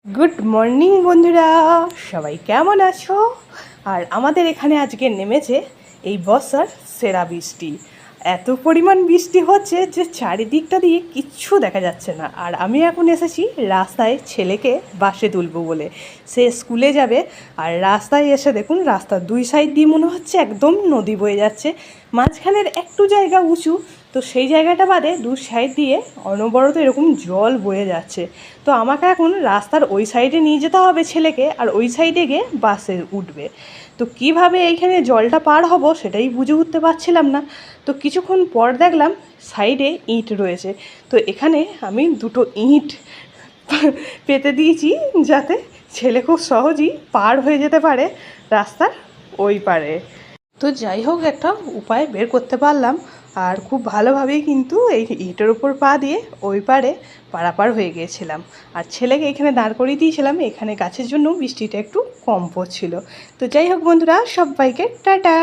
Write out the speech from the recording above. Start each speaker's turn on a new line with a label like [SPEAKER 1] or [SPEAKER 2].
[SPEAKER 1] Good morning বন্ধুরা, সবাই কেমন আছো? আর আমাদের এখানে আজকে নেমেছে এই বর্ষার সেরা বৃষ্টি। এত পরিমাণ বৃষ্টি হচ্ছে যে চারিদিকটা দিয়ে কিচ্ছু দেখা যাচ্ছে না। আর আমি এখন এসেছি রাস্তায় ছেলেকে বাসে তুলবো বলে, সে স্কুলে যাবে। আর রাস্তায় এসে দেখুন, রাস্তার দুই সাইড দিয়ে মনে হচ্ছে একদম নদী বয়ে যাচ্ছে, মাঝখানের একটু জায়গা উঁচু, তো সেই জায়গাটা বাদে দু সাইড দিয়ে অনবরত এরকম জল বয়ে যাচ্ছে। তো আমাকে এখন রাস্তার ওই সাইডে নিয়ে যেতে হবে ছেলেকে, আর ওই সাইডে গিয়ে বাসে উঠবে। তো কিভাবে এইখানে জলটা পার হব সেটাই বুঝে উঠতে পারছিলাম না। তো কিছুক্ষণ পর দেখলাম সাইডে ইট রয়েছে, তো এখানে আমি দুটো ইট পেতে দিয়েছি যাতে ছেলে খুব সহজেই পার হয়ে যেতে পারে রাস্তার ওই পারে। তো যাই হোক, একটা উপায় বের করতে পারলাম, আর খুব ভালোভাবেই কিন্তু এই ইটের উপর পা দিয়ে ওই পারে পারাপার হয়ে গিয়েছিলাম। আর ছেলেকে এখানে দাঁড় করিয়ে দিয়েছিলাম, এখানে গাছের জন্য বৃষ্টিটা একটু কম পড়ছিল। তো যাই হোক বন্ধুরা, সবাইকে টাটা।